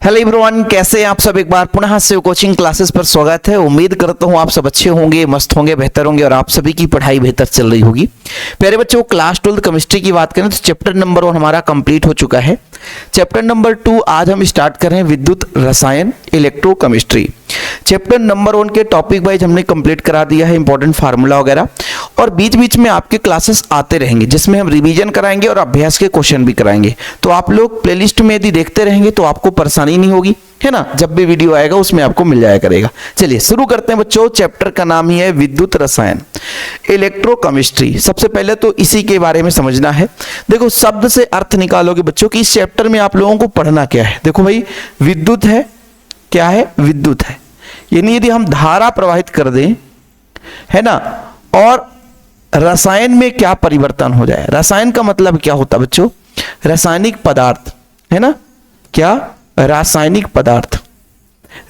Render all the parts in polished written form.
Hello everyone, कैसे हैं आप सब। एक बार पुनः से कोचिंग क्लासेस पर स्वागत है। उम्मीद करता हूं आप सब अच्छे होंगे, मस्त होंगे, बेहतर होंगे और आप सभी की पढ़ाई बेहतर चल रही होगी। प्यारे बच्चों, क्लास 12 केमिस्ट्री की बात करें तो चैप्टर नंबर 1 हमारा कंप्लीट हो चुका है। चैप्टर नंबर 2 आज हम स्टार्ट कर रहे हैं, विद्युत रसायन, इलेक्ट्रोकेमिस्ट्री। चैप्टर नंबर 1 के टॉपिक वाइज हमने कंप्लीट करा दिया है, इंपॉर्टेंट फार्मूला वगैरह, और बीच बीच में आपके क्लासेस आते रहेंगे जिसमें हम रिवीजन कराएंगे और अभ्यास के क्वेश्चन भी कराएंगे। तो आप लोग प्लेलिस्ट में यदि देखते रहेंगे तो आपको परेशानी नहीं होगी, है ना। जब भी वीडियो आएगा उसमें आपको मिल जाया करेगा। चलिए शुरू करते हैं बच्चों। चैप्टर का नाम ही है विद्युत रसायन, इलेक्ट्रोकेमिस्ट्री। सबसे पहले तो इसी के बारे में समझना है। देखो, शब्द से अर्थ निकालोगे बच्चों कि इस चैप्टर में आप लोगों को पढ़ना क्या है। देखो भाई, विद्युत है, क्या है, विद्युत है, यानी यदि हम धारा प्रवाहित कर दें, है ना, और रसायन में क्या परिवर्तन हो जाए। रसायन का मतलब क्या होता है बच्चों, रासायनिक पदार्थ, है ना। क्या, रासायनिक पदार्थ।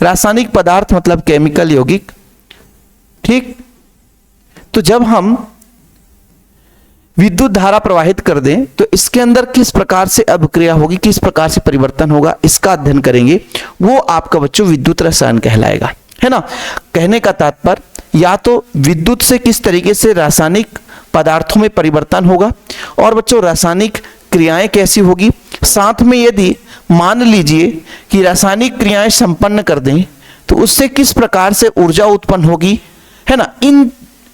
रासायनिक पदार्थ मतलब केमिकल, यौगिक, ठीक। तो जब हम विद्युत धारा प्रवाहित कर दें तो इसके अंदर किस प्रकार से अभिक्रिया होगी, किस प्रकार से परिवर्तन होगा, इसका अध्ययन करेंगे। वो आपका बच्चों विद्युत रसायन कहलाएगा, है ना। कहने का तात्पर्य या तो विद्युत से किस तरीके से रासायनिक पदार्थों में परिवर्तन होगा और बच्चों रासायनिक क्रियाएं कैसी होगी। साथ में यदि मान लीजिए कि रासायनिक क्रियाएं संपन्न कर दें तो उससे किस प्रकार से ऊर्जा उत्पन्न होगी, है ना।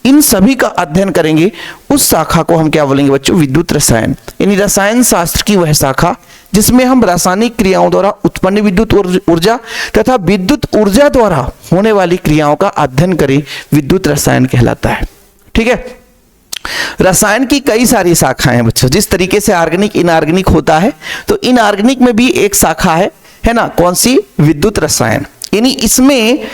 इन सभी का अध्ययन करेंगे। उस शाखा को हम क्या बोलेंगे बच्चों, विद्युत रसायन, यानी रसायन शास्त्र की वह शाखा जिसमें हम रासायनिक क्रियाओं द्वारा उत्पन्न विद्युत ऊर्जा तथा विद्युत ऊर्जा द्वारा होने वाली क्रियाओं का अध्ययन करें, विद्युत रसायन कहलाता है। ठीक है। रसायन की कई सारी शाखाएं हैं बच्चों। जिस तरीके से ऑर्गेनिक इनऑर्गेनिक होता है तो इनऑर्गेनिक में भी एक शाखा है ना, कौन सी, विद्युत रसायन। यानी इसमें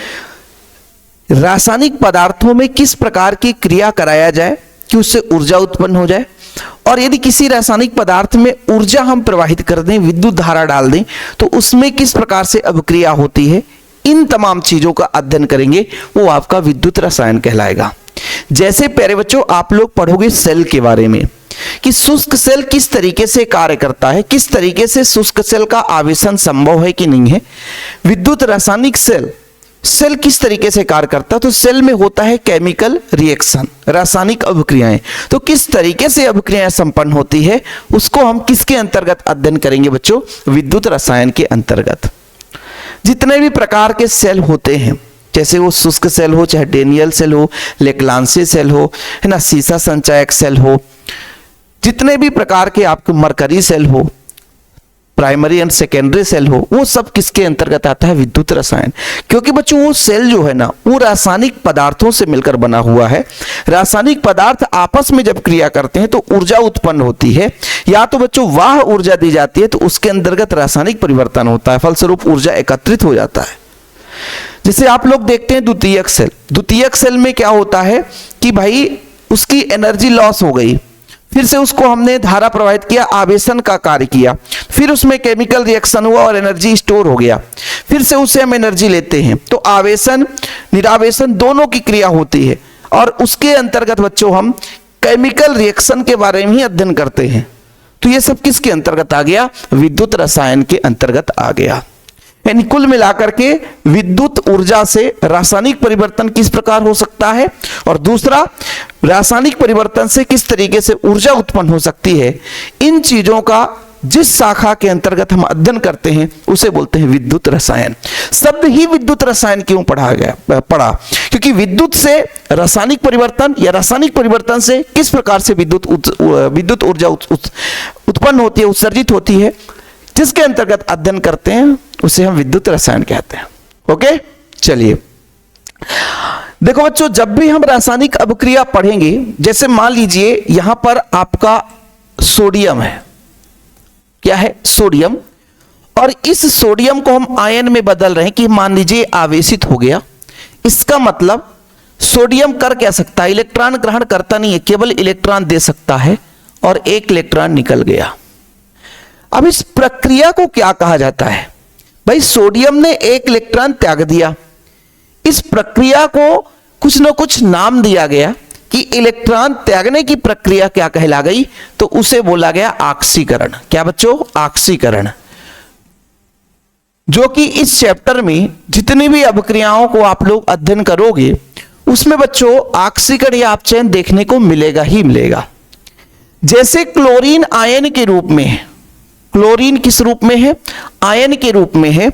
रासायनिक पदार्थों में किस प्रकार की क्रिया कराया जाए कि उससे ऊर्जा उत्पन्न हो जाए, और यदि किसी रासायनिक पदार्थ में ऊर्जा हम प्रवाहित कर दें, विद्युत धारा डाल दें, तो उसमें किस प्रकार से अभिक्रिया होती है। इन तमाम चीजों का अध्ययन करेंगे, वो आपका विद्युत रसायन कहलाएगा। जैसे प्यारे बच्चों आप लोग पढ़ोगे सेल के बारे में कि शुष्क सेल किस तरीके से कार्य करता है, किस तरीके से शुष्क सेल का आवेशन संभव है कि नहीं है। विद्युत रासायनिक सेल किस तरीके से कार्य करता है, तो सेल में होता है केमिकल रिएक्शन, रासायनिक अभिक्रियाएं। तो किस तरीके से अभिक्रियाएं संपन्न होती है उसको हम किसके अंतर्गत अध्ययन करेंगे बच्चों, विद्युत रसायन के अंतर्गत। जितने भी प्रकार के सेल होते हैं, जैसे वो शुष्क सेल हो, चाहे डेनियल सेल हो, लेक्लांसी सेल हो, है ना, सीसा संचायक सेल हो, जितने भी प्रकार के आपके मरकरी सेल हो, प्राइमरी एंड सेकेंडरी सेल हो, वो सब किसके अंतर्गत आता है, विद्युत रसायन। क्योंकि बच्चों वो सेल जो है ना, वो रासायनिक पदार्थों से मिलकर बना हुआ है। रासायनिक पदार्थ आपस में जब क्रिया करते हैं तो ऊर्जा उत्पन्न होती है, या तो बच्चों वाह ऊर्जा दी जाती है तो उसके अंतर्गत रासायनिक परिवर्तन होता है, फलस्वरूप ऊर्जा एकत्रित हो जाता है। जैसे आप लोग देखते हैं द्वितीयक सेल, द्वितीयक सेल में क्या होता है कि भाई उसकी एनर्जी लॉस हो गई, फिर से उसको हमने धारा प्रवाहित किया, आवेशन का कार्य किया, फिर उसमें केमिकल रिएक्शन हुआ और एनर्जी स्टोर हो गया, फिर से उससे हम एनर्जी लेते हैं। तो आवेशन निरावेशन दोनों की क्रिया होती है और उसके अंतर्गत बच्चों हम केमिकल रिएक्शन के बारे में ही अध्ययन करते हैं। तो ये सब किसके अंतर्गत आ गया, विद्युत रसायन के अंतर्गत आ गया। यानी कुल मिलाकर के विद्युत ऊर्जा से रासायनिक परिवर्तन किस प्रकार हो सकता है और दूसरा रासायनिक परिवर्तन से किस तरीके से ऊर्जा उत्पन्न हो सकती है, इन चीजों का जिस शाखा के अंतर्गत हम अध्ययन करते हैं उसे बोलते हैं विद्युत रसायन। शब्द ही विद्युत रसायन क्यों पढ़ा, क्योंकि विद्युत से रासायनिक परिवर्तन या रासायनिक परिवर्तन से किस प्रकार से विद्युत ऊर्जा उत्पन्न होती है, उत्सर्जित होती है, जिसके अंतर्गत अध्ययन करते हैं उसे हम विद्युत रसायन कहते हैं। ओके, चलिए देखो बच्चों, जब भी हम रासायनिक अभिक्रिया पढ़ेंगे, जैसे मान लीजिए यहां पर आपका सोडियम है, क्या है, सोडियम, और इस सोडियम को हम आयन में बदल रहे हैं कि मान लीजिए आवेशित हो गया। इसका मतलब सोडियम कर क्या सकता है, इलेक्ट्रॉन ग्रहण करता नहीं है, केवल इलेक्ट्रॉन दे सकता है और एक इलेक्ट्रॉन निकल गया। अब इस प्रक्रिया को क्या कहा जाता है भाई, सोडियम ने एक इलेक्ट्रॉन त्याग दिया, इस प्रक्रिया को कुछ न कुछ नाम दिया गया कि इलेक्ट्रॉन त्यागने की प्रक्रिया क्या कहला गई, तो उसे बोला गया ऑक्सीकरण। क्या बच्चों, ऑक्सीकरण। जो कि इस चैप्टर में जितनी भी अभिक्रियाओं को आप लोग अध्ययन करोगे उसमें बच्चों ऑक्सीकरण या अपचयन देखने को मिलेगा ही मिलेगा। जैसे क्लोरीन आयन के रूप में है, क्लोरीन किस रूप में है? आयन के रूप में है।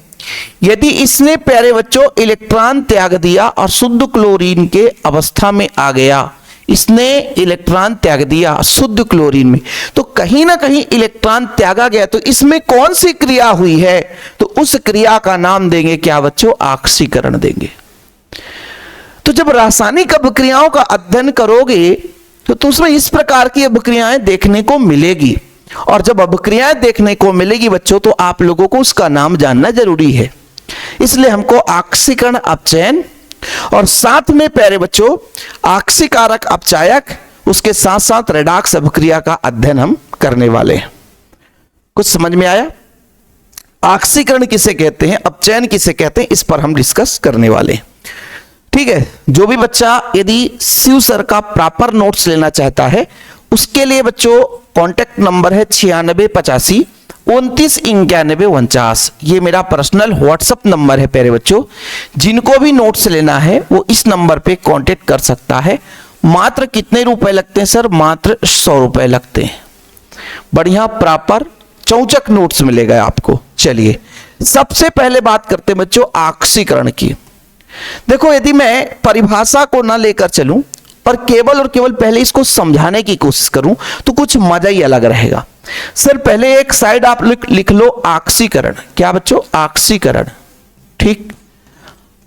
यदि इसने प्यारे बच्चों इलेक्ट्रॉन त्याग दिया और शुद्ध क्लोरीन के अवस्था में आ गया, इसने इलेक्ट्रॉन त्याग दिया शुद्ध क्लोरीन में, तो कहीं ना कहीं इलेक्ट्रॉन त्यागा गया, तो इसमें कौन सी क्रिया हुई है? तो उस क्रिया का नाम देंगे क्या बच्चों? ऑक्सीकरण देंगे। तो जब रासायनिक अभिक्रियाओं का अध्ययन करोगे तो उसमें इस प्रकार की अभिक्रियाएं देखने को मिलेगी, और जब अभिक्रियाएं देखने को मिलेगी बच्चों तो आप लोगों को उसका नाम जानना जरूरी है। इसलिए हमको ऑक्सीकरण अपचयन और साथ में प्यारे बच्चों ऑक्सीकारक अपचायक, उसके साथ साथ रेडॉक्स अभिक्रिया का अध्ययन हम करने वाले हैं। कुछ समझ में आया? ऑक्सीकरण किसे कहते हैं, अपचयन किसे कहते हैं, इस पर हम डिस्कस करने वाले हैं। ठीक है, जो भी बच्चा यदि शिव सर का प्रॉपर नोट्स लेना चाहता है उसके लिए बच्चों कॉन्टेक्ट नंबर है 9685 29 91 49। ये मेरा पर्सनल व्हाट्सएप नंबर है प्यारे बच्चों। जिनको भी नोट्स लेना है वो इस नंबर पे कांटेक्ट कर सकता है। मात्र कितने रुपए लगते हैं सर? मात्र 100 रुपए लगते हैं। बढ़िया प्रॉपर चौचक नोट्स मिलेगा आपको। चलिए सबसे पहले बात करते हैं बच्चों ऑक्सीकरण की। देखो यदि मैं परिभाषा को ना लेकर चलूं और केवल पहले इसको समझाने की कोशिश करूं तो कुछ मजा ही अलग रहेगा। सर पहले एक साइड आप लिख लो ऑक्सीकरण। क्या बच्चों? ऑक्सीकरण। ठीक,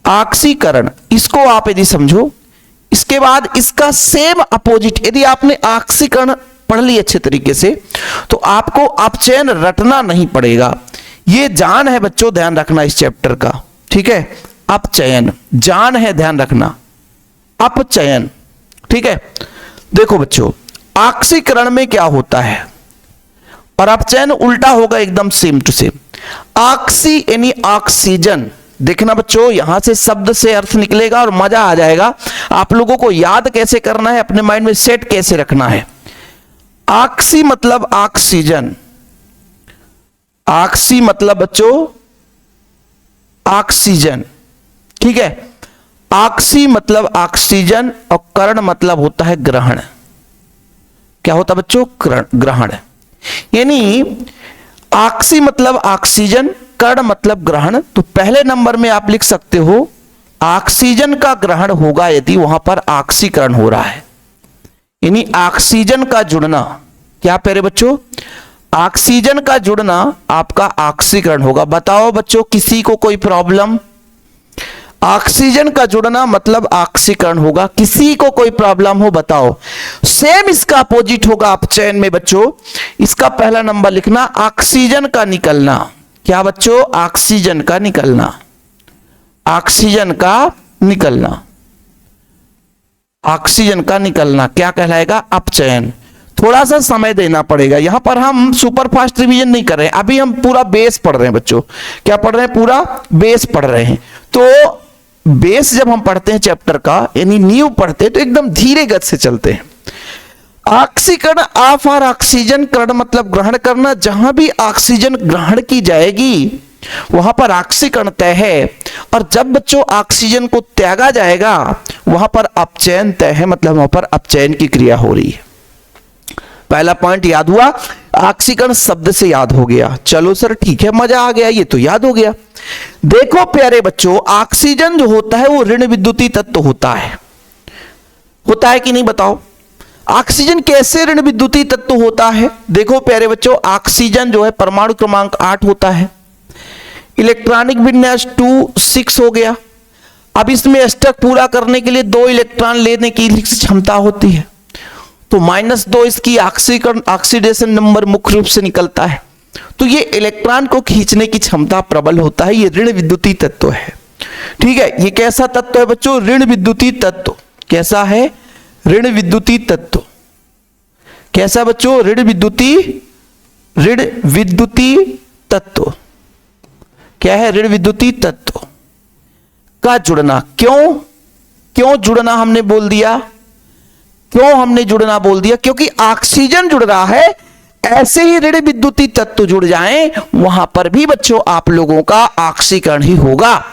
ऑक्सीकरण इसको आप यदि समझो, इसके बाद इसका सेम अपोजिट, यदि आपने ऑक्सीकरण पढ़ ली अच्छे तरीके से तो आपको अपचयन रटना नहीं पड़ेगा। ये जान है बच्चों, ध्यान रखना इस चैप्टर का। ठीक है, अपचयन जान है, ध्यान रखना। अपचयन, ठीक है। देखो बच्चों ऑक्सीकरण में क्या होता है और अपचयन उल्टा होगा एकदम सेम टू सेम। ऑक्सी यानी ऑक्सीजन। देखना बच्चों यहां से शब्द से अर्थ निकलेगा और मजा आ जाएगा। आप लोगों को याद कैसे करना है, अपने माइंड में सेट कैसे रखना है। ऑक्सी मतलब ऑक्सीजन, ऑक्सी मतलब बच्चों ऑक्सीजन। ठीक है, ऑक्सी मतलब ऑक्सीजन और करण मतलब होता है ग्रहण। क्या होता है बच्चों? ग्रहण। यानी ऑक्सी मतलब ऑक्सीजन, कर्ण मतलब ग्रहण। तो पहले नंबर में आप लिख सकते हो ऑक्सीजन का ग्रहण होगा यदि वहां पर ऑक्सीकरण हो रहा है, यानी ऑक्सीजन का जुड़ना। क्या प्यारे बच्चों? ऑक्सीजन का जुड़ना आपका ऑक्सीकरण होगा। बताओ बच्चों किसी को कोई प्रॉब्लम? ऑक्सीजन का जुड़ना मतलब ऑक्सीकरण होगा। किसी को कोई प्रॉब्लम हो बताओ? सेम इसका अपोजिट होगा अपचयन में बच्चों। इसका पहला नंबर लिखना ऑक्सीजन का निकलना। क्या बच्चों? ऑक्सीजन का निकलना, ऑक्सीजन का निकलना, ऑक्सीजन का निकलना क्या कहलाएगा? अपचयन। थोड़ा सा समय देना पड़ेगा। यहां पर हम सुपर फास्ट रिवीजन नहीं कर रहे हैं, अभी हम पूरा बेस पढ़ रहे हैं बच्चों। क्या पढ़ रहे हैं? पूरा बेस पढ़ रहे हैं। तो बेस जब हम पढ़ते हैं चैप्टर का, यानी नींव पढ़ते हैं, तो एकदम धीरे गति से चलते हैं। ऑक्सीकरण आ फॉर ऑक्सीजन, करण मतलब ग्रहण करना। जहां भी ऑक्सीजन ग्रहण की जाएगी वहां पर ऑक्सीकरण तय है, और जब बच्चों ऑक्सीजन को त्यागा जाएगा वहां पर अपचयन तय है, मतलब वहां पर अपचयन की क्रिया हो रही है। पहला पॉइंट याद हुआ, ऑक्सीकरण शब्द से याद हो गया। चलो सर ठीक है, मजा आ गया, ये तो याद हो गया। देखो प्यारे बच्चों ऑक्सीजन जो होता है वो ऋण विद्युतीय तत्व होता है कि नहीं बताओ? ऑक्सीजन कैसे ऋण विद्युतीय तत्व होता है? देखो प्यारे बच्चों ऑक्सीजन जो है परमाणु क्रमांक 8 होता है, इलेक्ट्रॉनिक विन्यास 2 6 हो गया। अब इसमें अष्टक पूरा करने के लिए 2 इलेक्ट्रॉन लेने की क्षमता होती है, तो -2 इसकी ऑक्सीडेशन नंबर मुख्य रूप से निकलता है। तो ये इलेक्ट्रॉन को खींचने की क्षमता प्रबल होता है, ये ऋण विद्युतीय तत्व है। ठीक है, ये कैसा तत्व है बच्चों? ऋण विद्युतीय तत्व। कैसा है? ऋण विद्युतीय तत्व। कैसा बच्चों? ऋण विद्युतीय तत्व। क्या है? ऋण विद्युतीय तत्व का जुड़ना। क्यों जुड़ना हमने बोल दिया? क्यों हमने जुड़ना बोल दिया? क्योंकि ऑक्सीजन जुड़ रहा है ऐसे ही ऋण विद्युतीय तत्व जुड़ जाएं, वहां पर भी बच्चों आप लोगों का ऑक्सीकरण ही होगा।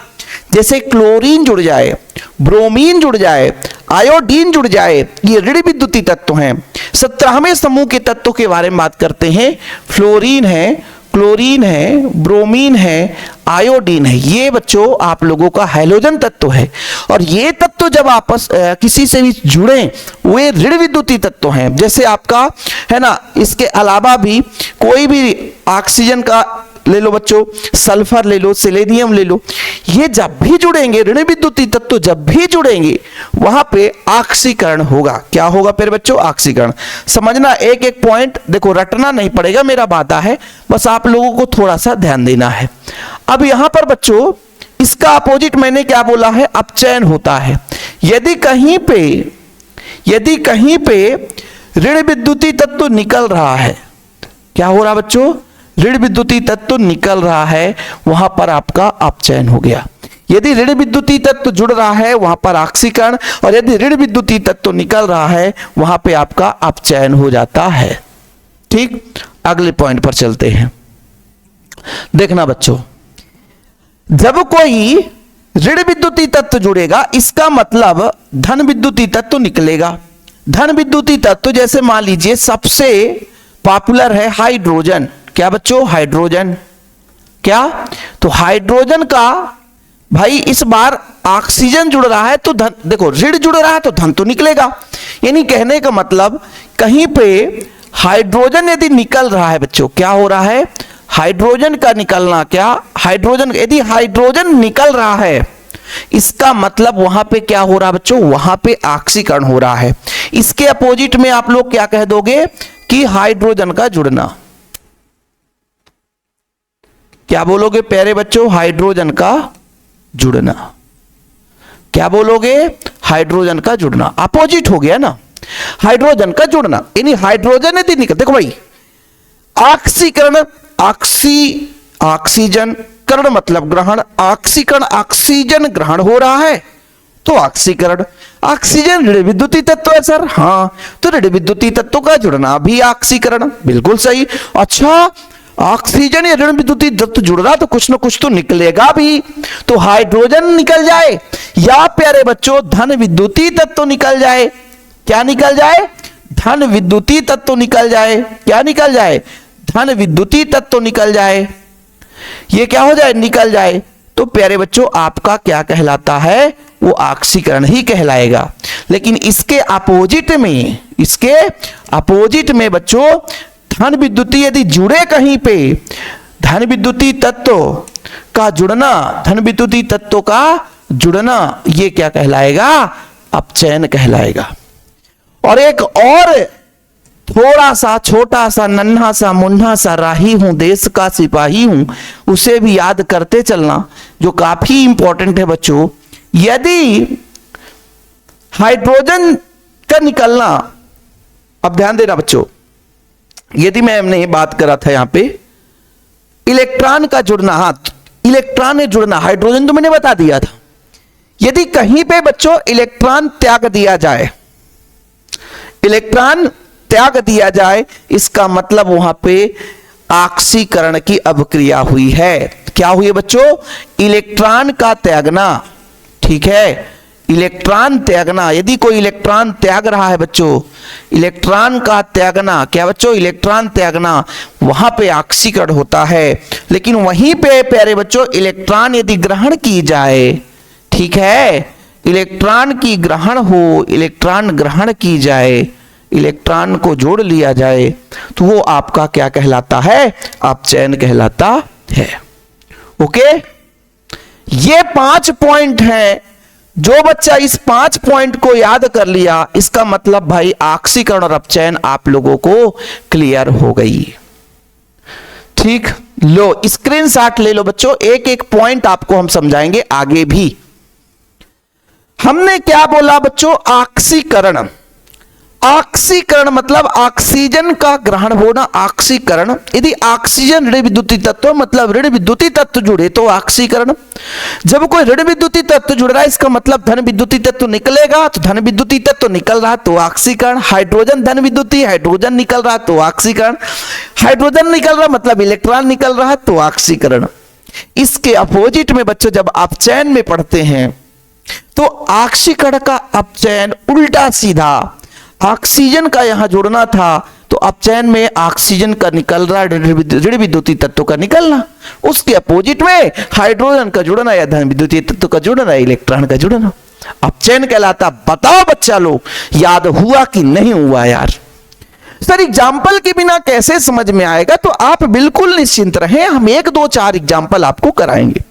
जैसे क्लोरीन जुड़ जाए, ब्रोमीन जुड़ जाए, आयोडीन जुड़ जाए, ये ऋण विद्युतीय तत्व हैं। 17वें समूह के तत्वों के बारे में बात करते हैं। फ्लोरीन है, क्लोरीन है, ब्रोमीन है, आयोडीन है। ये बच्चों आप लोगों का हैलोजन तत्व है। और ये तत्व जब आपस किसी से भी जुड़े, वे ऋण विद्युतीय तत्व हैं। जैसे आपका है ना, इसके अलावा भी कोई भी ऑक्सीजन का ले लो बच्चों, सल्फर ले लो, सेलेनियम ले लो, ये जब भी जुड़ेंगे, ऋण विद्युतीय तत्व जब भी जुड़ेंगे, वहां पे ऑक्सीकरण होगा। क्या होगा फिर बच्चों? ऑक्सीकरण। समझना, एक एक पॉइंट देखो, रटना नहीं पड़ेगा, मेरा वादा है, बस आप लोगों को थोड़ा सा ध्यान देना है। अब यहां पर बच्चों इसका अपोजिट मैंने क्या बोला है? अपचयन होता है। यदि कहीं पे ऋण विद्युतीय तत्व निकल रहा है, क्या हो रहा बच्चों? ऋण विद्युतीय तत्व निकल रहा है, वहां पर आपका अपचयन हो गया। यदि ऋण विद्युतीय तत्व जुड़ रहा है, वहां पर ऑक्सीकरण, और यदि ऋण विद्युतीय तत्व निकल रहा है, वहां पे आपका अपचयन हो जाता है। ठीक, अगले पॉइंट पर चलते हैं। देखना बच्चों, जब कोई ऋण विद्युतीय तत्व जुड़ेगा, इसका मतलब धन विद्युतीय तत्व निकलेगा। धन विद्युतीय तत्व जैसे मान लीजिए सबसे पॉपुलर है हाइड्रोजन। क्या बच्चों? हाइड्रोजन। क्या? तो हाइड्रोजन का भाई इस बार ऑक्सीजन जुड़ रहा है तो धन, देखो ऋण जुड़ रहा है तो धन तो निकलेगा। यानी कहने का मतलब कहीं पे हाइड्रोजन यदि निकल रहा है बच्चों, क्या हो रहा है? हाइड्रोजन का निकलना। क्या? हाइड्रोजन, यदि हाइड्रोजन निकल रहा है, इसका मतलब वहां पे क्या हो रहा है बच्चों? वहां पे ऑक्सीकरण हो रहा है। इसके अपोजिट में आप लोग क्या कह दोगे कि हाइड्रोजन का जुड़ना। क्या बोलोगे प्यारे बच्चों? हाइड्रोजन का जुड़ना। क्या बोलोगे? हाइड्रोजन का जुड़ना। अपोजिट हो गया ना, हाइड्रोजन का जुड़ना। यानी हाइड्रोजन यदि निकल, देखो भाई, ऑक्सीकरण, ऑक्सीजन करण मतलब ग्रहण, ऑक्सीकरण ऑक्सीजन ग्रहण हो रहा है तो ऑक्सीकरण। ऑक्सीजन ऋण विद्युतीय तत्व है सर, हाँ, तो ऋण विद्युतीय तत्व का जुड़ना भी ऑक्सीकरण। बिल्कुल सही। अच्छा, ऑक्सीजन या ऋण विद्युतीय तत्व जुड़ रहा तो कुछ ना कुछ तो निकलेगा भी, तो हाइड्रोजन निकल जाए या प्यारे बच्चों धन विद्युतीय तत्व निकल जाए। क्या निकल जाए? धन विद्युतीय तत्व निकल जाए। क्या निकल जाए? धन विद्युतीय तत्व निकल जाए। ये क्या हो जाए? निकल जाए। तो प्यारे बच्चों आपका क्या कहलाता है? वो ऑक्सीकरण ही कहलाएगा। लेकिन इसके अपोजिट में बच्चों धन विद्युतीय यदि जुड़े कहीं पे, धन विद्युतीय तत्व का जुड़ना, धन विद्युतीय तत्व का जुड़ना, ये क्या कहलाएगा? अपचयन कहलाएगा। और एक और थोड़ा सा छोटा सा नन्हा सा मुन्ना सा राही हूं, देश का सिपाही हूं, उसे भी याद करते चलना, जो काफी इंपॉर्टेंट है बच्चों। यदि हाइड्रोजन का निकलना, अब ध्यान देना बच्चों, यदि हमने बात करा था यहां पे इलेक्ट्रॉन का जुड़ना, हाँ, इलेक्ट्रॉन ने जुड़ना, हाइड्रोजन तो मैंने बता दिया था। यदि कहीं पे बच्चों इलेक्ट्रॉन त्याग दिया जाए, इलेक्ट्रॉन त्याग दिया जाए, इसका मतलब वहां पे ऑक्सीकरण की अभिक्रिया हुई है। क्या हुई है बच्चों? इलेक्ट्रॉन का त्यागना। ठीक है, इलेक्ट्रॉन त्यागना। यदि कोई इलेक्ट्रॉन त्याग रहा है बच्चों, इलेक्ट्रॉन का त्यागना, क्या बच्चों? इलेक्ट्रॉन त्यागना, वहां पे ऑक्सीकरण होता है। लेकिन वहीं पे प्यारे बच्चों इलेक्ट्रॉन यदि ग्रहण की जाए, ठीक है, इलेक्ट्रॉन की ग्रहण हो, इलेक्ट्रॉन ग्रहण की जाए, इलेक्ट्रॉन को जोड़ लिया जाए, तो वो आपका क्या कहलाता है? अपचयन कहलाता है। ओके, ये 5 पॉइंट हैं। जो बच्चा इस 5 पॉइंट को याद कर लिया, इसका मतलब भाई ऑक्सीकरण और अपचयन आप लोगों को क्लियर हो गई। ठीक, लो स्क्रीनशॉट ले लो बच्चों, एक एक पॉइंट आपको हम समझाएंगे आगे भी। हमने क्या बोला बच्चों? ऑक्सीकरण। ऑक्सीकरण मतलब ऑक्सीजन का ग्रहण होना, ऑक्सीकरण। यदि ऑक्सीजन ऋण विद्युतीय तत्व मतलब ऋण विद्युतीय तत्व जुड़े तो ऑक्सीकरण। जब कोई ऋण विद्युतीय तत्व जुड़ रहा है इसका मतलब धन विद्युतीय तत्व निकलेगा, तो धन विद्युतीय तत्व निकल रहा तो ऑक्सीकरण। हाइड्रोजन धन विद्युतीय, हाइड्रोजन निकल रहा तो ऑक्सीकरण। हाइड्रोजन निकल रहा मतलब इलेक्ट्रॉन निकल रहा तो ऑक्सीकरण। इसके अपोजिट में बच्चों जब अपचयन में पढ़ते हैं तो ऑक्सीकरण का अपचयन उल्टा सीधा, ऑक्सीजन का यहां जुड़ना था तो अपचयन में ऑक्सीजन का निकल रहा, ऋण विद्युतीय तत्व का निकलना। उसके अपोजिट में हाइड्रोजन का जुड़ना या धन विद्युतीय तत्व का जुड़ना, इलेक्ट्रॉन का जुड़ना, अपचयन कहलाता। बताओ बच्चा लोग याद हुआ कि नहीं हुआ यार? सर एग्जाम्पल के बिना कैसे समझ में आएगा? तो आप बिल्कुल निश्चिंत रहें, हम 1 2 4 एग्जाम्पल आपको कराएंगे।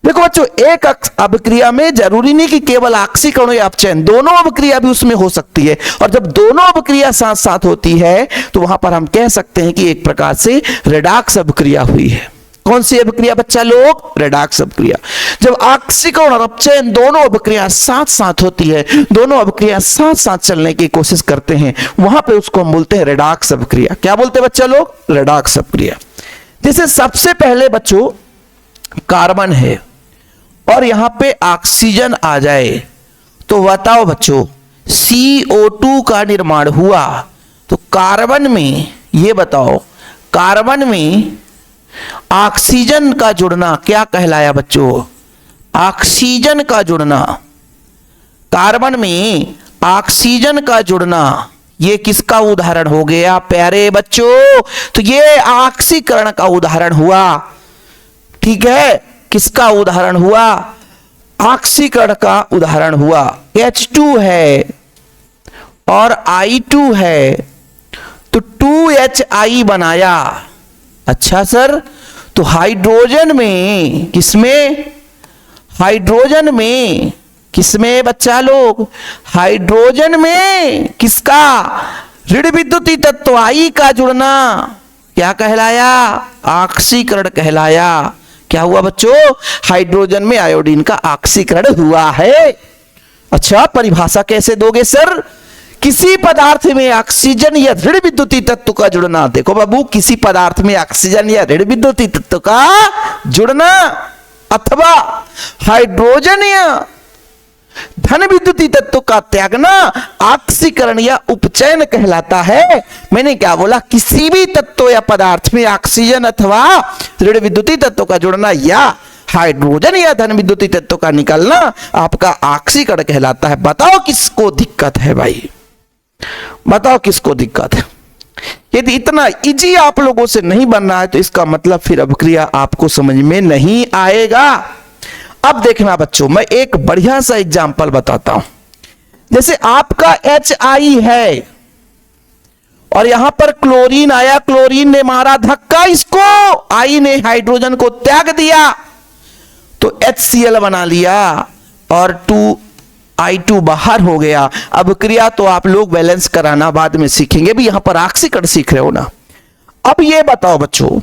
देखो बच्चों, एक अभिक्रिया में जरूरी नहीं कि केवल ऑक्सीकरण या अपचयन, दोनों अभिक्रिया भी उसमें हो सकती है। और जब दोनों अभिक्रिया साथ साथ होती है तो वहां पर हम कह सकते हैं कि एक प्रकार से रेडॉक्स अभिक्रिया हुई है। कौन सी अभिक्रिया बच्चा लोग? रेडॉक्स अभिक्रिया। जब ऑक्सीकरण और अपचयन दोनों अभिक्रिया साथ साथ होती है, दोनों अभिक्रिया साथ साथ चलने की कोशिश करते हैं, वहां पे उसको हम बोलते हैं रेडॉक्स अभिक्रिया। क्या बोलते हैं बच्चा लोग? रेडॉक्स अभिक्रिया। जैसे सबसे पहले बच्चों कार्बन है और यहां पे ऑक्सीजन आ जाए तो बताओ बच्चों CO2 का निर्माण हुआ। तो कार्बन में, ये बताओ कार्बन में ऑक्सीजन का जुड़ना क्या कहलाया बच्चों? ऑक्सीजन का जुड़ना, कार्बन में ऑक्सीजन का जुड़ना, ये किसका उदाहरण हो गया प्यारे बच्चों? तो ये ऑक्सीकरण का उदाहरण हुआ। ठीक है, किसका उदाहरण हुआ? ऑक्सीकरण का उदाहरण हुआ। H2 है और I2 है तो 2HI बनाया। अच्छा सर, तो हाइड्रोजन में किसमें? हाइड्रोजन में किसमें बच्चा लोग? हाइड्रोजन में किसका? ऋण विद्युतीय तत्व I का जुड़ना क्या कहलाया? ऑक्सीकरण कहलाया। क्या हुआ बच्चों? हाइड्रोजन में आयोडीन का ऑक्सीकरण हुआ है। अच्छा, परिभाषा कैसे दोगे सर? किसी पदार्थ में ऑक्सीजन या ऋण विद्युतीय तत्व का जुड़ना। देखो बाबू, किसी पदार्थ में ऑक्सीजन या ऋण विद्युतीय तत्व का जुड़ना अथवा हाइड्रोजन या धन विद्युतीय तत्व का त्यागना ऑक्सीकरण या उपचयन कहलाता है। मैंने क्या बोला? किसी भी तत्व या पदार्थ में ऑक्सीजन अथवा ऋण विद्युतीय तत्व का जुड़ना या हाइड्रोजन या धन विद्युतीय तत्व का निकलना आपका ऑक्सीकरण कहलाता है। बताओ किसको दिक्कत है भाई? बताओ किसको दिक्कत है? यदि इतना इजी आप लोगों से नहीं बन रहा है तो इसका मतलब फिर अभिक्रिया आपको समझ में नहीं आएगा। अब देखना बच्चों, मैं एक बढ़िया सा एग्जांपल बताता हूं। जैसे आपका HI है और यहां पर क्लोरीन आया, क्लोरीन ने मारा धक्का इसको, I ने हाइड्रोजन को त्याग दिया तो HCl बना लिया और 2I2 बाहर हो गया। अब क्रिया तो आप लोग बैलेंस कराना बाद में सीखेंगे भी, यहां पर ऑक्सीकरण सीख रहे हो ना। अब ये बताओ बच्चों,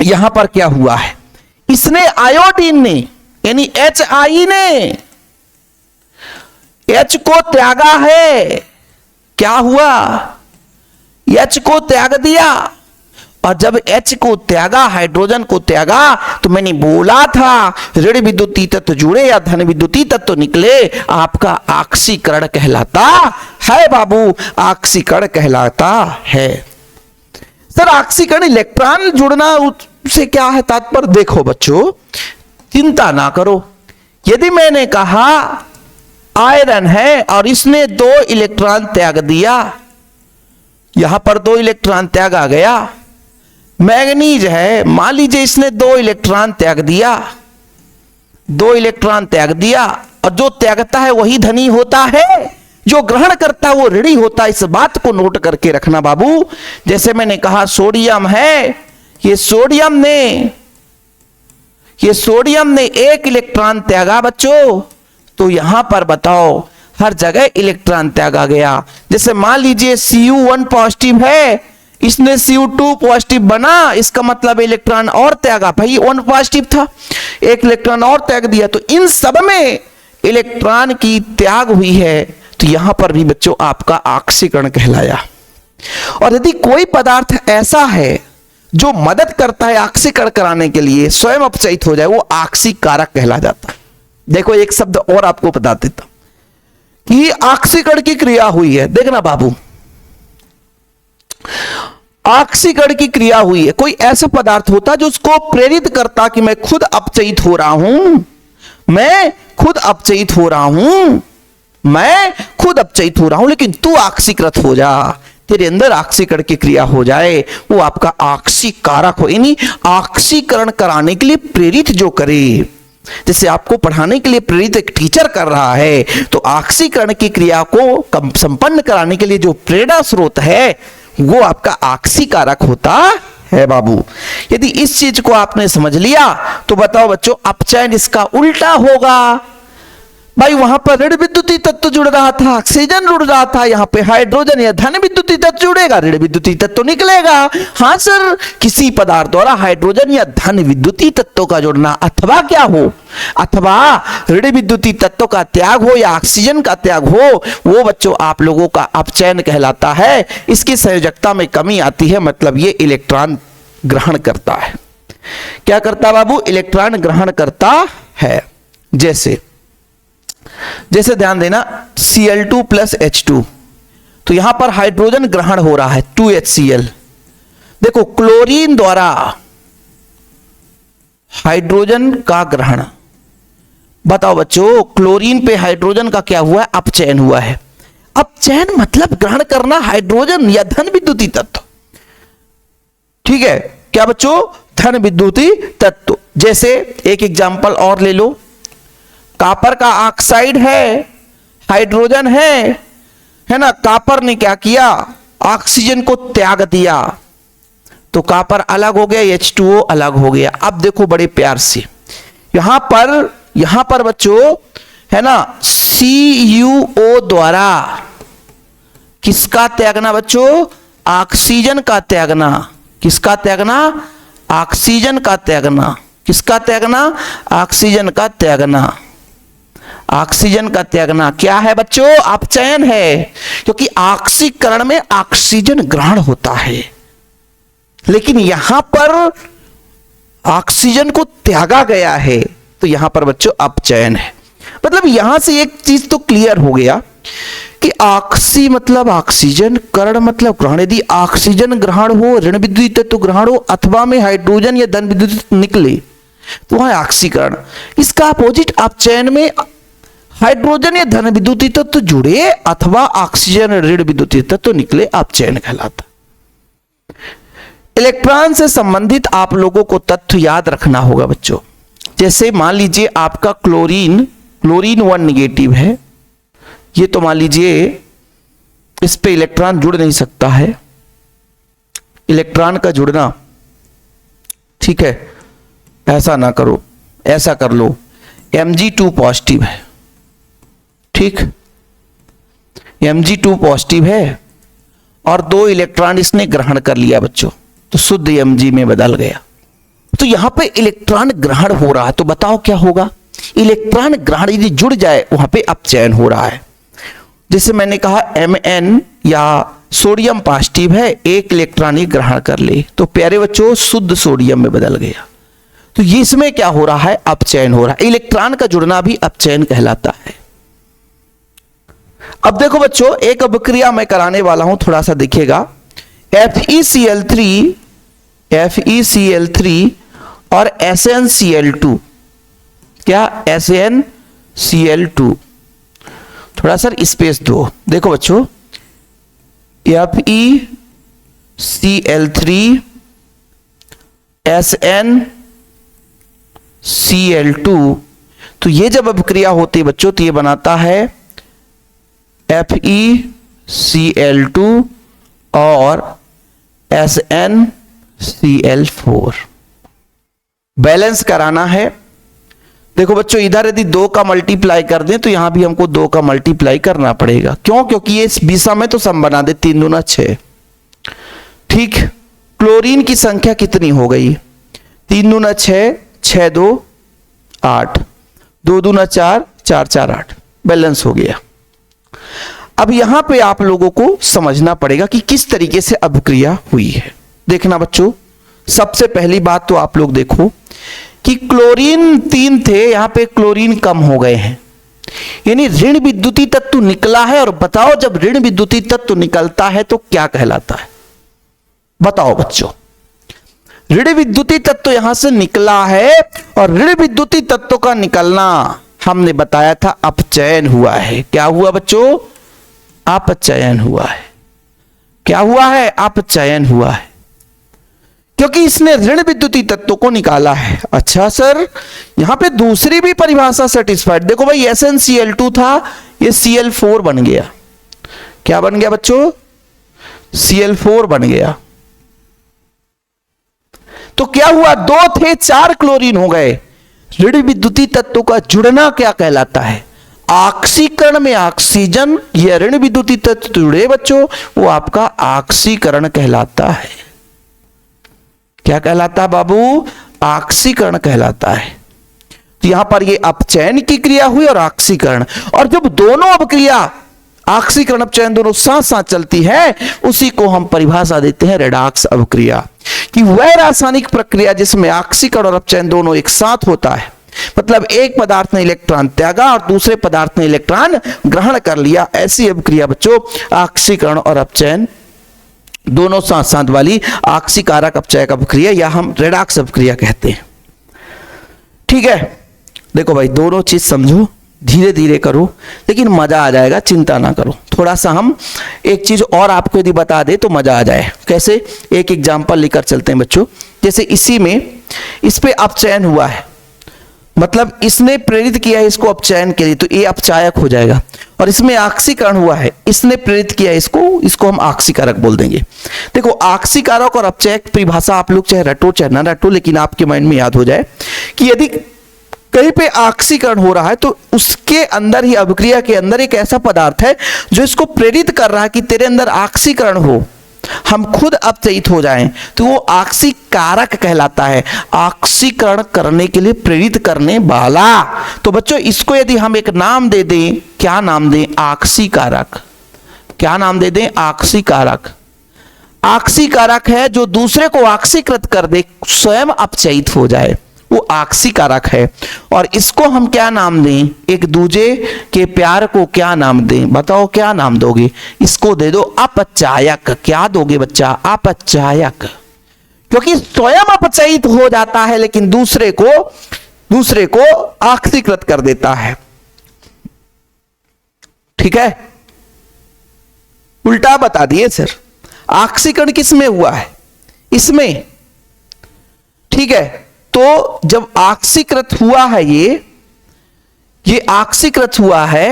यहां पर क्या हुआ है? इसने आयोडीन ने यानी HI ने H को त्यागा है। क्या हुआ? H को त्याग दिया और जब H को त्यागा, हाइड्रोजन को त्यागा, तो मैंने बोला था ऋण विद्युतीय तत्व जुड़े या धन विद्युतीय तत्व निकले आपका ऑक्सीकरण कहलाता है बाबू, ऑक्सीकरण कहलाता है। सर ऑक्सीकरण इलेक्ट्रॉन जुड़ना से क्या है तात्पर्य? देखो बच्चों, चिंता ना करो। यदि मैंने कहा आयरन है और इसने 2 इलेक्ट्रॉन त्याग दिया, यहां पर 2 इलेक्ट्रॉन त्याग आ गया। मैग्नीज है, मान लीजिए इसने 2 इलेक्ट्रॉन त्याग दिया, 2 इलेक्ट्रॉन त्याग दिया, और जो त्यागता है वही धनी होता है, जो ग्रहण करता है वो ऋणी होता है। इस बात को नोट करके रखना बाबू। जैसे मैंने कहा सोडियम है, ये सोडियम ने 1 इलेक्ट्रॉन त्यागा बच्चों, तो यहां पर बताओ हर जगह इलेक्ट्रॉन त्यागा गया। जैसे मान लीजिए Cu1 पॉजिटिव है, इसने Cu2 पॉजिटिव बना, इसका मतलब इलेक्ट्रॉन और त्यागा। भाई 1 पॉजिटिव था, 1 इलेक्ट्रॉन और त्याग दिया, तो इन सब में इलेक्ट्रॉन की त्याग हुई है। तो यहां पर भी बच्चों आपका ऑक्सीकरण कहलाया। और यदि कोई पदार्थ ऐसा है जो मदद करता है ऑक्सीकरण कराने के लिए, स्वयं अपचयित हो जाए, वो ऑक्सीकारक कहला जाता है। देखो एक शब्द और आपको बता देता कि ऑक्सीकरण की क्रिया हुई है। देखना बाबू, ऑक्सीकरण की क्रिया हुई है, कोई ऐसा पदार्थ होता जो उसको प्रेरित करता कि मैं खुद अपचयित हो रहा हूं, मैं खुद अपचयित हो रहा हूं, मैं खुद अपचयित हो रहा हूं, लेकिन तू ऑक्सीकृत हो जा, तेरे अंदर ऑक्सीकरण की क्रिया हो जाए, वो आपका ऑक्सीकारक हो। यानी ऑक्सीकरण कराने के लिए प्रेरित जो करे, जैसे आपको पढ़ाने के लिए प्रेरित एक टीचर कर रहा है, तो ऑक्सीकरण की क्रिया को संपन्न कराने के लिए जो प्रेरणा स्रोत है वो आपका ऑक्सीकारक होता है बाबू। यदि इस चीज को आपने समझ लिया तो बताओ बच्चों, अपचयन इसका उल्टा होगा। भाई वहां पर ऋण विद्युतीय तत्व जुड़ रहा था, ऑक्सीजन जुड़ रहा था, यहाँ पे हाइड्रोजन या धन विद्युतीय तत्व जुड़ेगा, ऋण विद्युतीय तत्व निकलेगा। हाँ सर, किसी पदार्थ द्वारा हाइड्रोजन या धन विद्युतीय तत्व का जुड़ना, अथवा क्या हो, अथवा ऋण विद्युतीय तत्व का त्याग हो या ऑक्सीजन का त्याग हो, वो बच्चों आप लोगों का अपचयन कहलाता है। इसकी संयोजकता में कमी आती है, मतलब ये इलेक्ट्रॉन ग्रहण करता है। क्या करता बाबू? इलेक्ट्रॉन ग्रहण करता है। जैसे ध्यान देना, Cl2 प्लस H2, तो यहां पर हाइड्रोजन ग्रहण हो रहा है 2HCl। देखो क्लोरीन द्वारा हाइड्रोजन का ग्रहण, बताओ बच्चों क्लोरीन पे हाइड्रोजन का क्या हुआ है? अपचयन हुआ है। अपचयन मतलब ग्रहण करना हाइड्रोजन या धन विद्युतीय तत्व। ठीक है क्या बच्चों? धन विद्युतीय तत्व। जैसे एक एग्जांपल और ले लो, कॉपर का ऑक्साइड है, हाइड्रोजन है ना, कॉपर ने क्या किया? ऑक्सीजन को त्याग दिया, तो कॉपर अलग हो गया, H2O अलग हो गया। अब देखो बड़े प्यार से यहां पर बच्चों है ना, CuO द्वारा किसका त्यागना बच्चों? ऑक्सीजन का त्यागना। किसका त्यागना? ऑक्सीजन का त्यागना। किसका त्यागना? ऑक्सीजन का त्यागना। ऑक्सीजन का त्यागना क्या है बच्चों? अपचयन है, क्योंकि ऑक्सीकरण में ऑक्सीजन ग्रहण होता है, लेकिन यहां पर ऑक्सीजन को त्यागा गया है, तो यहां पर बच्चों अपचयन है। मतलब यहां से एक चीज तो क्लियर हो गया कि ऑक्सी मतलब ऑक्सीजन, करण मतलब ग्रहण। यदि ऑक्सीजन ग्रहण हो, ऋण विद्युतीय तत्व ग्रहण हो, अथवा में हाइड्रोजन या धन विद्युतीय निकले, तो वहां ऑक्सीकरण। इसका अपोजिट अपचयन में हाइड्रोजन या धन विद्युतीय तत्व जुड़े अथवा ऑक्सीजन ऋण विद्युतीय तत्व निकले, अपचयन कहलाता। इलेक्ट्रॉन से संबंधित आप लोगों को तथ्य याद रखना होगा बच्चों। जैसे मान लीजिए आपका क्लोरीन 1 निगेटिव है, ये तो मान लीजिए इस पे इलेक्ट्रॉन जुड़ नहीं सकता है, इलेक्ट्रॉन का जुड़ना, ठीक है, ऐसा ना करो, ऐसा कर लो, Mg2 पॉजिटिव है, ठीक, Mg2 पॉजिटिव है और 2 इलेक्ट्रॉन इसने ग्रहण कर लिया बच्चों, तो शुद्ध Mg में बदल गया। तो यहां पे इलेक्ट्रॉन ग्रहण हो रहा है, तो बताओ क्या होगा? इलेक्ट्रॉन ग्रहण यदि जुड़ जाए, वहां पे अपचयन हो रहा है। जैसे मैंने कहा Mn या सोडियम पॉजिटिव है, 1 इलेक्ट्रॉन ही ग्रहण कर ले, तो प्यारे बच्चों शुद्ध सोडियम में बदल गया। तो ये इसमें क्या हो रहा है? अपचयन हो रहा है। इलेक्ट्रॉन का जुड़ना भी अपचयन कहलाता है। अब देखो बच्चों, एक अभिक्रिया मैं कराने वाला हूं, थोड़ा सा देखिएगा। FeCl3 और SnCl2, क्या? SnCl2, थोड़ा सा स्पेस दो। देखो बच्चों, FeCl3 SnCl2, तो ये जब अभिक्रिया होती है बच्चों, तो ये बनाता है FeCl2 और SnCl4। बैलेंस कराना है। देखो बच्चों, इधर यदि 2 का मल्टीप्लाई कर दें, तो यहां भी हमको 2 का मल्टीप्लाई करना पड़ेगा। क्यों? क्योंकि ये इस बीसा में तो सम बना दे, 3 दूना 6, ठीक। क्लोरीन की संख्या कितनी हो गई? 3 दूना 6, 6 2 8, 2 दूना 4, 4 4 8, बैलेंस हो गया। अब यहां पे आप लोगों को समझना पड़ेगा कि किस तरीके से अभिक्रिया हुई है। देखना बच्चों, सबसे पहली बात तो आप लोग देखो कि क्लोरीन 3 थे, यहां पे क्लोरीन कम हो गए हैं, यानी ऋण विद्युतीय तत्व निकला है। और बताओ जब ऋण विद्युतीय तत्व निकलता है तो क्या कहलाता है? बताओ बच्चों, ऋण विद्युतीय तत्व यहां से निकला है और ऋण विद्युतीय तत्व का निकलना हमने बताया था अपचयन हुआ है। क्या हुआ बच्चों? अपचयन हुआ है। क्या हुआ है? अपचयन हुआ है, क्योंकि इसने ऋण विद्युतीय तत्व को निकाला है। अच्छा सर, यहां पे दूसरी भी परिभाषा सेटिस्फाइड। देखो भाई, SnCl2 था, ये Cl4 बन गया। क्या बन गया बच्चों? Cl4 बन गया। तो क्या हुआ? 2 थे, 4 क्लोरीन हो गए। ऋण विद्युतीय तत्व का जुड़ना क्या कहलाता है? ऑक्सीकरण में ऑक्सीजन या ऋण विद्युतीय तत्व जुड़े बच्चों, वो आपका ऑक्सीकरण कहलाता है। क्या कहलाता है बाबू? ऑक्सीकरण कहलाता है। तो यहां पर ये अपचयन की क्रिया हुई और ऑक्सीकरण, और जब दोनों अभिक्रिया ऑक्सीकरण अपचयन दोनों साथ साथ चलती है, उसी को हम परिभाषा देते हैं रेडॉक्स अभिक्रिया, कि वह रासायनिक प्रक्रिया जिसमें ऑक्सीकरण और अपचयन दोनों एक साथ होता है। मतलब एक पदार्थ ने इलेक्ट्रॉन त्यागा और दूसरे पदार्थ ने इलेक्ट्रॉन ग्रहण कर लिया, ऐसी अभिक्रिया बच्चों ऑक्सीकरण और अपचयन दोनों साथ साथ वाली ऑक्सीकारक अपचयक अभिक्रिया या हम रेडॉक्स अभिक्रिया कहते हैं। ठीक है, देखो भाई, दोनों चीज समझो, धीरे धीरे करो, लेकिन मजा आ जाएगा, चिंता ना करो। थोड़ा सा हम एक चीज और आपको यदि बता दे तो मजा आ जाए। कैसे? एक एग्जांपल लेकर चलते हैं बच्चों। जैसे इसी में इस पे अपचयन हुआ है, मतलब इसने प्रेरित किया है इसको अपचयन के लिए, तो ये अपचायक हो जाएगा। और इसमें ऑक्सीकरण हुआ है, इसने प्रेरित किया इसको हम ऑक्सीकारक बोल देंगे। देखो, ऑक्सीकारक और अपचयक परिभाषा आप लोग चाहे रटो चाहे ना रटो, लेकिन आपके माइंड में याद हो जाए कि यदि कहीं पे ऑक्सीकरण हो रहा है तो उसके अंदर ही, अभिक्रिया के अंदर एक ऐसा पदार्थ है जो इसको प्रेरित कर रहा है कि तेरे अंदर ऑक्सीकरण हो, हम खुद अपचयित हो जाएं, तो वो ऑक्सीकारक कहलाता है। ऑक्सीकरण करने के लिए प्रेरित करने वाला। तो बच्चों, इसको यदि हम एक नाम दे दें, क्या नाम दें? ऑक्सीकारक। क्या नाम दे दें? ऑक्सीकारक। ऑक्सीकारक है जो दूसरे को ऑक्सीकृत कर दे, स्वयं अपचयित हो जाए, वो ऑक्सीकारक है। और इसको हम क्या नाम दें? एक दूजे के प्यार को क्या नाम दें? बताओ, क्या नाम दोगे? इसको दे दो अपचायक। क्या दोगे बच्चा? अपचायक। क्योंकि स्वयं अपचयित हो जाता है लेकिन दूसरे को ऑक्सीकृत कर देता है। ठीक है, उल्टा बता दिए सर। ऑक्सीकरण किसमें हुआ है? इसमें। ठीक है, तो जब ऑक्सीकृत हुआ है, ये ऑक्सीकृत हुआ है,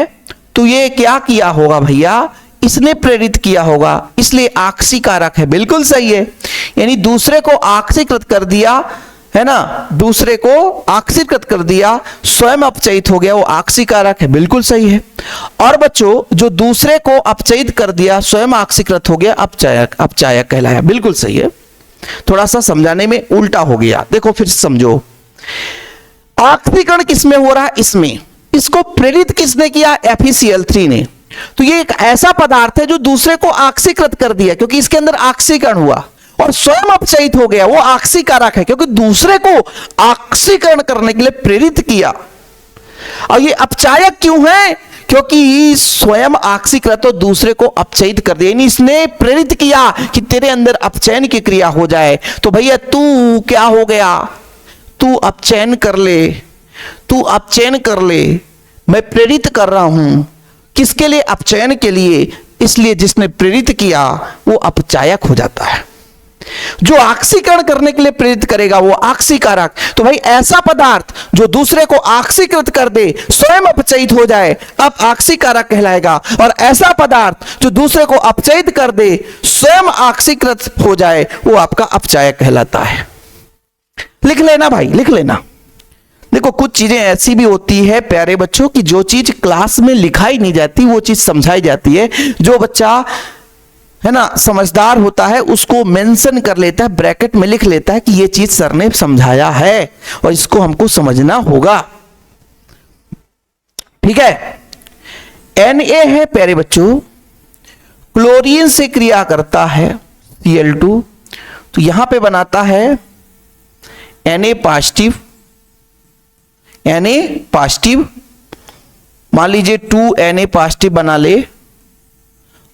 तो ये क्या किया होगा भैया? इसने प्रेरित किया होगा, इसलिए ऑक्सीकारक है। बिल्कुल सही है, यानी दूसरे को ऑक्सीकृत कर दिया है ना, दूसरे को ऑक्सीकृत कर दिया, स्वयं अपचयित हो गया, वो ऑक्सीकारक है। बिल्कुल सही है। और बच्चों, जो दूसरे को अपचयित कर दिया, स्वयं ऑक्सीकृत हो गया, अपचायक कहलाया। बिल्कुल सही है। थोड़ा सा समझाने में उल्टा हो गया, देखो फिर समझो। ऑक्सीकरण किसमें हो रहा है? इसमें। इसको प्रेरित किसने किया? FeCl3 ने। तो ये एक ऐसा पदार्थ है जो दूसरे को ऑक्सीकृत कर दिया, क्योंकि इसके अंदर ऑक्सीकरण हुआ और स्वयं अपचयित हो गया, वो ऑक्सीकारक है, क्योंकि दूसरे को ऑक्सीकरण करने के लिए प्रेरित किया। और ये अपचायक क्यों है? क्योंकि स्वयं ऑक्सीकृत तो दूसरे को अपचयित कर दिया, इसने प्रेरित किया कि तेरे अंदर अपचयन की क्रिया हो जाए। तो भैया तू क्या हो गया? तू अपचयन कर ले, तू अपचयन कर ले। मैं प्रेरित कर रहा हूं, किसके लिए? अपचयन के लिए। इसलिए जिसने प्रेरित किया वो अपचायक हो जाता है। जो ऑक्सीकरण करने के लिए प्रेरित करेगा वो ऑक्सीकारक। तो भाई ऐसा पदार्थ जो दूसरे को ऑक्सीकृत कर दे, स्वयं अपचयित हो जाए, अब ऑक्सीकारक कहलाएगा। और ऐसा पदार्थ जो दूसरे को अपचयित कर दे, स्वयं ऑक्सीकृत हो जाए, वो आपका अपचायक कहलाता है। लिख लेना भाई, लिख लेना। देखो, कुछ चीजें ऐसी भी होती है प्यारे बच्चों की जो चीज क्लास में लिखाई नहीं जाती, वो चीज समझाई जाती है। जो बच्चा है ना समझदार होता है उसको मेंशन कर लेता है, ब्रैकेट में लिख लेता है कि ये चीज सर ने समझाया है और इसको हमको समझना होगा। ठीक है, Na है प्यारे बच्चों, क्लोरीन से क्रिया करता है Cl2, तो यहां पे बनाता है Na पॉजिटिव, Na पॉजिटिव, मान लीजिए 2Na पॉजिटिव बना ले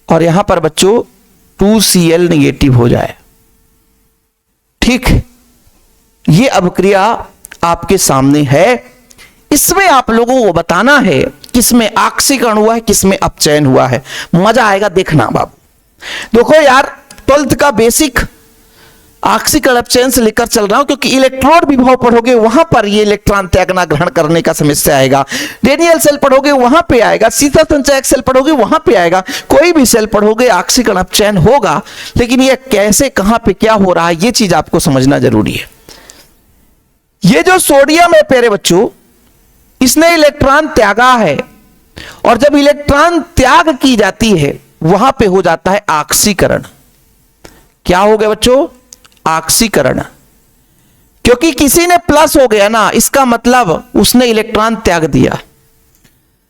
और यहां पर बच्चों 2Cl नेगेटिव हो जाए। ठीक, ये अभिक्रिया आपके सामने है। इसमें आप लोगों को बताना है किसमें ऑक्सीकरण हुआ है, किसमें अपचयन हुआ है। मजा आएगा देखना बाबू। देखो यार, 12th का बेसिक ऑक्सीकरण अपचयन से लेकर चल रहा हूं, क्योंकि इलेक्ट्रोड विभव पढ़ोगे वहां पर ये इलेक्ट्रॉन त्यागना ग्रहण करने का समस्या आएगा। रेडियल सेल पढ़ोगे वहां पे आएगा, शीतल संचयक सेल पढ़ोगे वहां पे आएगा। कोई भी सेल पढ़ोगे ऑक्सीकरण अपचयन होगा, लेकिन ये कैसे, कहां पे, क्या हो रहा है, ये चीज आपको समझना जरूरी है। ये जो सोडियम है प्यारे बच्चों, इसने इलेक्ट्रॉन त्यागा है, और जब इलेक्ट्रॉन त्याग की जाती है वहां पे हो जाता है ऑक्सीकरण। क्या हो गया बच्चों? ऑक्सीकरण। क्योंकि किसी ने प्लस हो गया ना, इसका मतलब उसने इलेक्ट्रॉन त्याग दिया।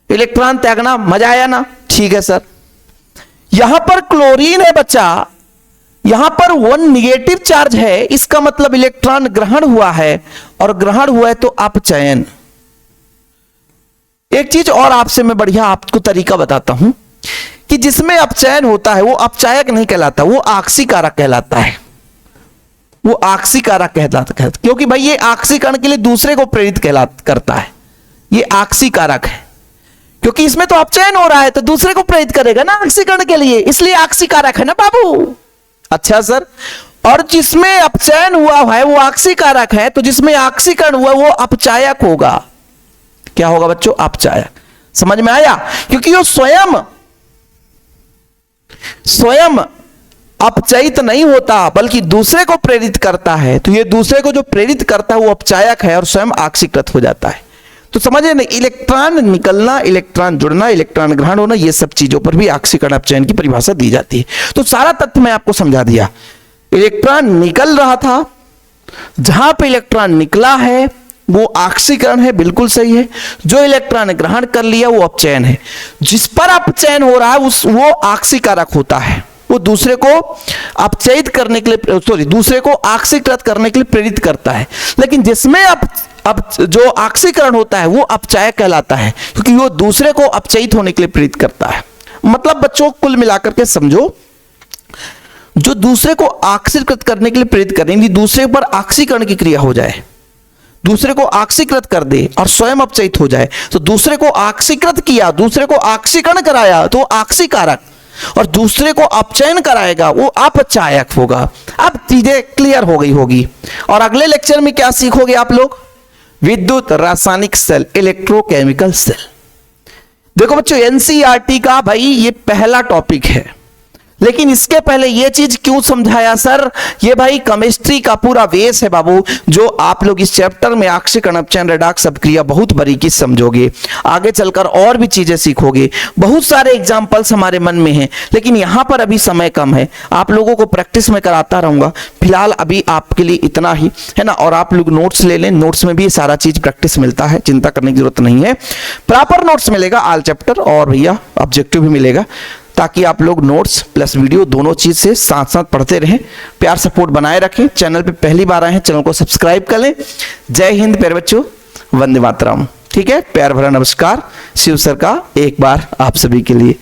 इलेक्ट्रॉन त्यागना, मजा आया ना? ठीक है सर। यहां पर क्लोरीन है बच्चा, यहां पर 1 निगेटिव चार्ज है, इसका मतलब इलेक्ट्रॉन ग्रहण हुआ है, और ग्रहण हुआ है तो अपचयन। एक चीज और आपसे मैं बढ़िया आपको तरीका बताता हूं कि जिसमें अपचयन होता है वो अपचायक नहीं कहलाता, वो ऑक्सीकारक कहलाता है। वो ऑक्सीकारक कहलाता है, क्योंकि भाई ये ऑक्सीकरण के लिए दूसरे को प्रेरित करता है। ये ऑक्सीकारक है, क्योंकि इसमें तो अपचयन हो रहा है तो दूसरे को प्रेरित करेगा ना ऑक्सीकरण के लिए, इसलिए ऑक्सीकारक है ना बाबू। अच्छा सर, और जिसमें अपचयन हुआ है वो ऑक्सीकारक है, तो जिसमें ऑक्सीकरण हुआ वो अपचायक होगा। क्या होगा बच्चों? अपचायक। समझ में आया? क्योंकि वो स्वयं अपचयित नहीं होता, बल्कि दूसरे को प्रेरित करता है। तो ये दूसरे को जो प्रेरित करता है वो अपचायक है और स्वयं ऑक्सीकृत हो जाता है। तो समझे ना, इलेक्ट्रॉन निकलना, इलेक्ट्रॉन जुड़ना, इलेक्ट्रॉन ग्रहण होना, ये सब चीजों पर भी ऑक्सीकरण अपचयन की परिभाषा दी जाती है। तो सारा तथ्य मैं आपको समझा दिया। इलेक्ट्रॉन निकल रहा था, जहां पे इलेक्ट्रॉन निकला है वो ऑक्सीकरण है, बिल्कुल सही है। जो इलेक्ट्रॉन ग्रहण कर लिया वो अपचयन है। जिस पर अपचयन हो रहा है वो ऑक्सीकारक होता है, वो दूसरे को अपचयित करने के लिए, दूसरे को ऑक्सीकृत करने के लिए प्रेरित करता है। लेकिन जिसमें अब जो ऑक्सीकरण होता है वो अपचायक कहलाता है, क्योंकि वो दूसरे को अपचयित होने के लिए प्रेरित करता है। मतलब बच्चों कुल मिलाकर के समझो, जो दूसरे को ऑक्सीकृत करने के लिए प्रेरित करेंगे, दूसरे पर ऑक्सीकरण की क्रिया हो जाए, दूसरे को ऑक्सीकृत कर दे और स्वयं अपचयित हो जाए, तो दूसरे को ऑक्सीकृत किया, दूसरे को ऑक्सीकरण कराया तो ऑक्सीकारक, और दूसरे को अपचयन कराएगा वो अपचायक होगा। अब चीजें क्लियर हो गई होगी। और अगले लेक्चर में क्या सीखोगे आप लोग? विद्युत रासायनिक सेल, इलेक्ट्रोकेमिकल सेल। देखो बच्चों, एनसीईआरटी का भाई ये पहला टॉपिक है, लेकिन इसके पहले ये चीज क्यों समझाया सर? ये भाई केमिस्ट्री का पूरा वेस है बाबू, जो आप लोग इस चैप्टर में ऑक्सीकरण अपचयन रेडॉक्स अपक्रिया बहुत बारीकी समझोगे। आगे चलकर और भी चीजें सीखोगे। बहुत सारे एग्जांपल्स हमारे मन में हैं, लेकिन यहां पर अभी समय कम है। आप लोगों को प्रैक्टिस में कराता रहूंगा। फिलहाल अभी आपके लिए इतना ही है ना। और आप लोग नोट्स ले लें, नोट्स में भी सारा चीज प्रैक्टिस मिलता है, चिंता करने की जरूरत नहीं है। प्रॉपर नोट्स मिलेगा ऑल चैप्टर, और भैया ऑब्जेक्टिव भी मिलेगा, ताकि आप लोग नोट्स प्लस वीडियो दोनों चीज से साथ साथ पढ़ते रहें। प्यार सपोर्ट बनाए रखें। चैनल पे पहली बार आए हैं, चैनल को सब्सक्राइब कर लें। जय हिंद प्यारे बच्चों, वंदे मातरम। ठीक है, प्यार भरा नमस्कार शिव सर का एक बार आप सभी के लिए।